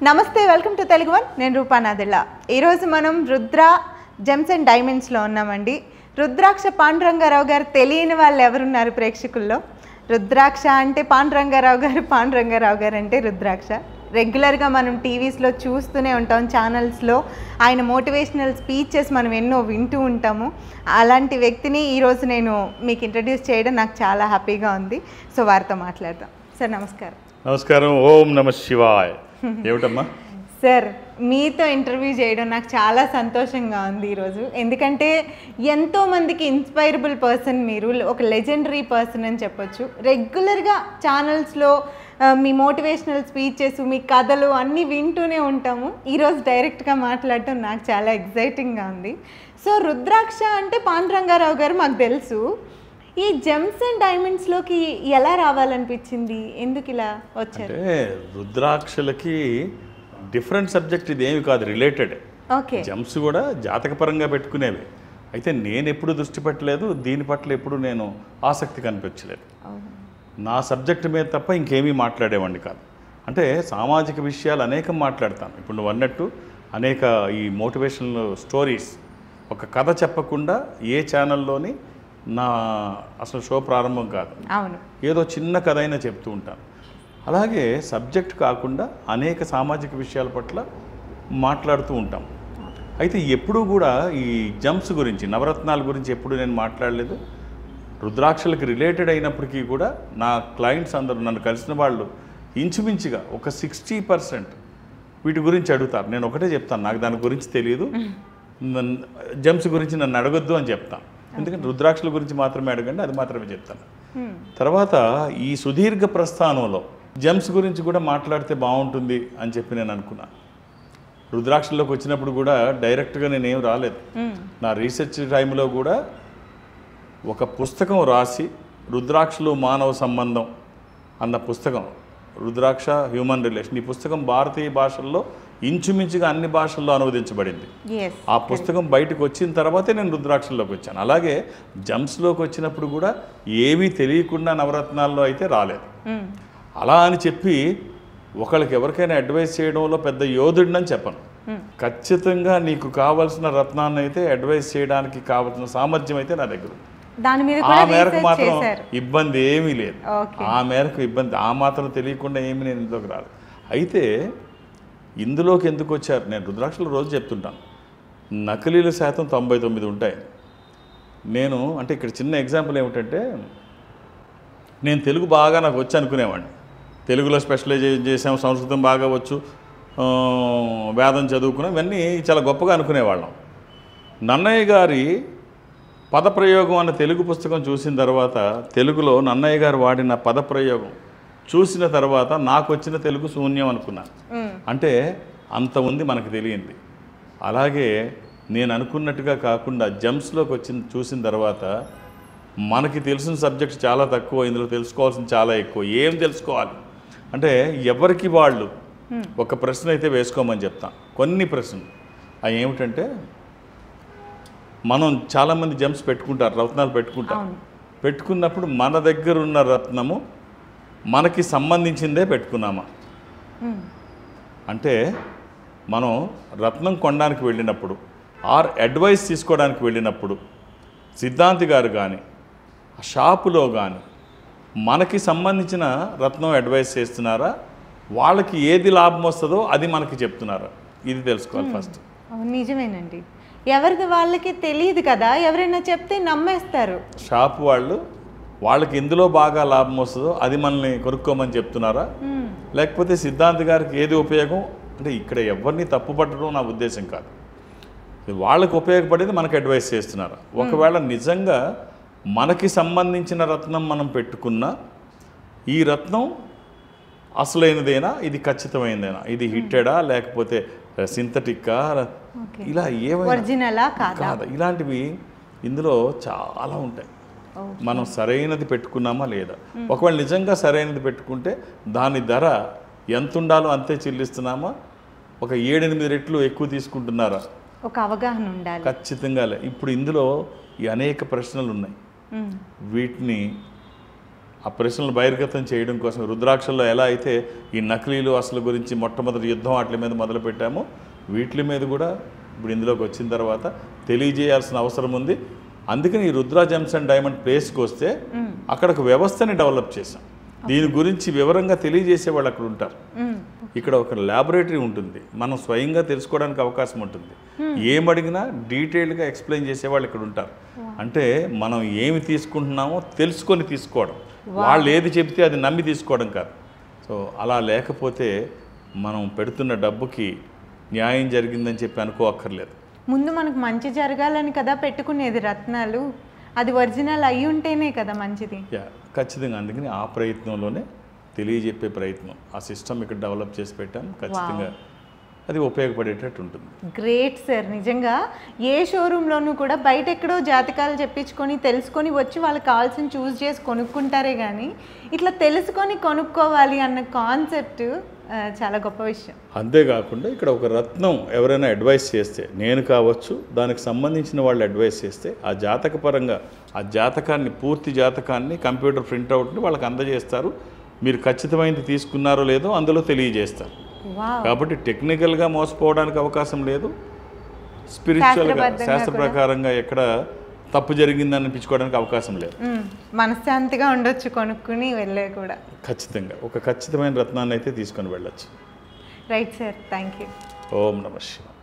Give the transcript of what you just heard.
నమస్తే welcome to Telugu one నేను రూపానాదిల్లా ఈరోజు మనం రుద్ర జెమ్స్ అండ్ డైమండ్స్లో ఉన్నామండి. రుద్రాక్ష పాండురంగారావు గారు తెలియని వాళ్ళు ఎవరున్నారు ప్రేక్షకుల్లో? రుద్రాక్ష అంటే పాండురంగారావు గారు, పాండురంగారావు గారు అంటే రుద్రాక్ష. రెగ్యులర్గా మనం టీవీస్లో చూస్తూనే ఉంటాం, ఛానల్స్లో ఆయన మోటివేషనల్ స్పీచెస్ మనం ఎన్నో వింటూ ఉంటాము. అలాంటి వ్యక్తిని ఈరోజు నేను మీకు ఇంట్రడ్యూస్ చేయడం నాకు చాలా హ్యాపీగా ఉంది. సో వారితో మాట్లాడదాం. సార్ నమస్కారం. నమస్కారం. ఓం నమ శివాయ. ఏమిటమ్మా సార్, మీతో ఇంటర్వ్యూ చేయడం నాకు చాలా సంతోషంగా ఉంది ఈరోజు. ఎందుకంటే ఎంతోమందికి ఇన్స్పైరబుల్ పర్సన్ మీరు, ఒక లెజెండరీ పర్సన్ అని చెప్పొచ్చు. రెగ్యులర్గా ఛానల్స్లో మీ మోటివేషనల్ స్పీచెస్, మీ కథలు అన్నీ వింటూనే ఉంటాము. ఈరోజు డైరెక్ట్గా మాట్లాడటం నాకు చాలా ఎగ్జైటింగ్గా ఉంది. సో రుద్రాక్ష అంటే పాండురంగారావు గారు మాకు తెలుసు. ఈ జెమ్స్ అండ్ డైమండ్స్లోకి ఎలా రావాలనిపించింది? ఎందుకు ఇలా వచ్చారు? అంటే రుద్రాక్షలకి డిఫరెంట్ సబ్జెక్ట్ ఇది ఏమి కాదు, రిలేటెడ్. ఓకే. జెమ్స్ కూడా జాతకపరంగా పెట్టుకునేవి. అయితే నేను ఎప్పుడు దృష్టి పెట్టలేదు, దీని పట్ల ఎప్పుడు నేను ఆసక్తి కనిపించలేదు. నా సబ్జెక్ట్ మీద తప్ప ఇంకేమీ మాట్లాడేవాడిని కాదు. అంటే సామాజిక విషయాలు అనేకం మాట్లాడతాను. ఇప్పుడు నువ్వు అన్నట్టు అనేక ఈ మోటివేషనల్ స్టోరీస్, ఒక కథ చెప్పకుండా ఏ ఛానల్లోని నా అసలు షో ప్రారంభం కాదు. అవును, ఏదో చిన్న కథ అయినా చెప్తూ ఉంటాను. అలాగే సబ్జెక్ట్ కాకుండా అనేక సామాజిక విషయాల పట్ల మాట్లాడుతూ ఉంటాం. అయితే ఎప్పుడూ కూడా ఈ జెమ్స్ గురించి, నవరత్నాల గురించి ఎప్పుడు నేను మాట్లాడలేదు. రుద్రాక్షలకు రిలేటెడ్ అయినప్పటికీ కూడా నా క్లయింట్స్ అందరూ, నన్ను కలిసిన వాళ్ళు ఇంచుమించుగా ఒక 60% వీటి గురించి అడుగుతారు. నేను ఒకటే చెప్తాను, నాకు దాని గురించి తెలియదు, జెమ్స్ గురించి నన్ను అడగొద్దు అని చెప్తాను. ఎందుకంటే రుద్రాక్షల గురించి మాత్రమే అడగండి, అది మాత్రమే చెప్తాను. తర్వాత ఈ సుదీర్ఘ ప్రస్థానంలో జెమ్స్ గురించి కూడా మాట్లాడితే బాగుంటుంది అని చెప్పి నేను అనుకున్నాను. రుద్రాక్షల్లోకి వచ్చినప్పుడు కూడా డైరెక్ట్గా నేనేం రాలేదు. నా రీసెర్చ్ టైంలో కూడా ఒక పుస్తకం రాసి, రుద్రాక్షలు మానవ సంబంధం అన్న పుస్తకం, రుద్రాక్ష హ్యూమన్ రిలేషన్, ఈ పుస్తకం భారతీయ భాషల్లో ఇంచుమించుగా అన్ని భాషల్లో అనువదించబడింది. ఆ పుస్తకం బయటకు వచ్చిన తర్వాతే నేను రుద్రాక్షల్లోకి వచ్చాను. అలాగే జెమ్స్లోకి వచ్చినప్పుడు కూడా ఏమీ తెలియకుండా నవరత్నాల్లో అయితే రాలేదు. అలా అని చెప్పి ఒకళ్ళకి ఎవరికైనా అడ్వైస్ చేయడంలో పెద్ద యోధుడినని చెప్పను. ఖచ్చితంగా నీకు కావాల్సిన రత్నాన్ని అయితే అడ్వైస్ చేయడానికి కావాల్సిన సామర్థ్యం అయితే నా దగ్గర ఉంది. ఆ మేరకు మాత్రం ఇబ్బంది ఏమీ లేదు. ఆ మేరకు ఇబ్బంది ఆ మాత్రం తెలియకుండా ఏమీ నేను ఇందులోకి రాలేదు. అయితే ఇందులోకి ఎందుకు వచ్చారు? నేను రుద్రాక్షలు రోజు చెప్తుంటాను, నకిలీల శాతం 99 ఉంటాయి. నేను అంటే ఇక్కడ చిన్న ఎగ్జాంపుల్ ఏమిటంటే, నేను తెలుగు బాగా నాకు వచ్చి అనుకునేవాడిని. తెలుగులో స్పెషలైజేషన్ చేసాం, సంస్కృతం బాగా వచ్చు, వేదం చదువుకున్నాం, ఇవన్నీ చాలా గొప్పగా అనుకునేవాళ్ళం. నన్నయ్య గారి పదప్రయోగం అన్న తెలుగు పుస్తకం చూసిన తర్వాత, తెలుగులో నన్నయ్య గారు వాడిన పదప్రయోగం చూసిన తర్వాత నాకు వచ్చిన తెలుగు శూన్యం అనుకున్నాను. అంటే అంత ఉంది మనకు తెలియంది. అలాగే నేను అనుకున్నట్టుగా కాకుండా జెమ్స్లోకి చూసిన తర్వాత మనకి తెలిసిన సబ్జెక్ట్స్ చాలా తక్కువ, ఇందులో తెలుసుకోవాల్సింది చాలా ఎక్కువ. ఏం తెలుసుకోవాలి అంటే ఎవరికి వాళ్ళు ఒక ప్రశ్న అయితే వేసుకోమని చెప్తాను. కొన్ని ప్రశ్నలు అవి ఏమిటంటే, మనం చాలామంది జెమ్స్ పెట్టుకుంటారు, రత్నాలు పెట్టుకుంటారు. పెట్టుకున్నప్పుడు మన దగ్గర ఉన్న రత్నము మనకి సంబంధించిందే పెట్టుకున్నామా? అంటే మనం రత్నం కొనడానికి వెళ్ళినప్పుడు, ఆర్ అడ్వైస్ తీసుకోవడానికి వెళ్ళినప్పుడు, సిద్ధాంతి గారు కానీ షాపులో కానీ మనకి సంబంధించిన రత్నం అడ్వైస్ చేస్తున్నారా, వాళ్ళకి ఏది లాభం వస్తుందో అది మనకి చెప్తున్నారా, ఇది తెలుసుకోవాలి ఫస్ట్. నిజమేనండి, ఎవరిది వాళ్ళకి తెలియదు కదా, ఎవరైనా చెప్తే నమ్మేస్తారు. షాపు వాళ్ళు వాళ్ళకి ఎందులో బాగా లాభం వస్తుందో అది మనల్ని కొనుక్కోమని చెప్తున్నారా, లేకపోతే సిద్ధాంతి గారికి ఏది ఉపయోగం? అంటే ఇక్కడ ఎవరిని తప్పుపట్టడం నా ఉద్దేశం కాదు, వాళ్ళకు ఉపయోగపడేది మనకు అడ్వైస్ చేస్తున్నారా. ఒకవేళ నిజంగా మనకి సంబంధించిన రత్నం మనం పెట్టుకున్నా, ఈ రత్నం అసలైనదేనా, ఇది ఖచ్చితమైనదేనా, ఇది హిట్టెడా లేకపోతే సింథటిక్కా, ఇలా ఏమైనా కాదా, ఇలాంటివి ఇందులో చాలా ఉంటాయి. మనం సరైనది పెట్టుకున్నామా లేదా, ఒకవేళ నిజంగా సరైనది పెట్టుకుంటే దాని ధర ఎంత ఉండాలో అంతే చెల్లిస్తున్నామా, ఒక 7-8 రెట్లు ఎక్కువ తీసుకుంటున్నారా, ఒక అవగాహన ఉండాలి ఖచ్చితంగా. ఇప్పుడు ఇందులో ఈ అనేక ప్రశ్నలు ఉన్నాయి. వీటిని ఆ ప్రశ్నలు బహిర్గతం చేయడం కోసం రుద్రాక్షల్లో ఎలా అయితే ఈ నకిలీలు అసలు గురించి మొట్టమొదటి యుద్ధం వాటి మీద మొదలుపెట్టామో వీటి మీద కూడా ఇప్పుడు ఇందులోకి వచ్చిన తర్వాత తెలియజేయాల్సిన అవసరం ఉంది. అందుకని ఈ రుద్రా జెమ్స్ అండ్ డైమండ్ ప్లేస్కి వస్తే అక్కడ ఒక వ్యవస్థని డెవలప్ చేశాం. దీని గురించి వివరంగా తెలియజేసే వాళ్ళు అక్కడ ఉంటారు. ఇక్కడ ఒక ల్యాబొరేటరీ ఉంటుంది, మనం స్వయంగా తెలుసుకోవడానికి అవకాశం ఉంటుంది. ఏమడిగినా డీటెయిల్గా ఎక్స్ప్లెయిన్ చేసేవాళ్ళు ఇక్కడ ఉంటారు. అంటే మనం ఏమి తీసుకుంటున్నామో తెలుసుకొని తీసుకోవడం, వాళ్ళు ఏది చెబితే అది నమ్మి తీసుకోవడం కాదు. సో అలా లేకపోతే మనం పెడుతున్న డబ్బుకి న్యాయం జరిగిందని చెప్పి అనుకోక్కర్లేదు. ముందు మనకు మంచి జరగాలని కదా పెట్టుకునేది రత్నాలు, అది ఒరిజినల్ అయి ఉంటేనే కదా మంచిది. ఖచ్చితంగా. అందుకని ఆ ప్రయత్నంలోనే తెలియజెప్పే ప్రయత్నం, ఆ సిస్టమ్ ఇక్కడ డెవలప్ చేసి పెట్టాం. ఖచ్చితంగా అది ఉపయోగపడేటట్టు ఉంటుంది. Great sir. నిజంగా ఏ షోరూంలోనూ కూడా బయట ఎక్కడో జాతకాలు చెప్పించుకొని తెలుసుకొని వచ్చి వాళ్ళకి కావాల్సిన చూస్ చేసి కొనుక్కుంటారే కానీ ఇట్లా తెలుసుకొని కొనుక్కోవాలి అన్న కాన్సెప్ట్ చాలా గొప్ప విషయం. అంతేకాకుండా ఇక్కడ ఒక రత్నం ఎవరైనా అడ్వైస్ చేస్తే, నేను కావచ్చు దానికి సంబంధించిన వాళ్ళు అడ్వైస్ చేస్తే ఆ జాతకపరంగా ఆ జాతకాన్ని, పూర్తి జాతకాన్ని కంప్యూటర్ ప్రింట్అవుట్ని వాళ్ళకి అందజేస్తారు. మీరు ఖచ్చితమైనది తీసుకున్నారో లేదో అందులో తెలియజేస్తారు. కాబట్టి టెక్నికల్గా మోసపోవడానికి అవకాశం లేదు. స్పిరిచువల్గా శాస్త్ర ప్రకారంగా ఎక్కడ తప్పు జరిగిందని అనిపించుకోవడానికి అవకాశం లేదు. మనశ్శాంతిగా ఉండొచ్చు కొనుక్కుని వెళ్ళే కూడా. ఖచ్చితంగా ఒక ఖచ్చితమైన రత్నాన్ని అయితే తీసుకొని వెళ్ళచ్చు. Right sir, thank you. ఓం నమః శివాయ.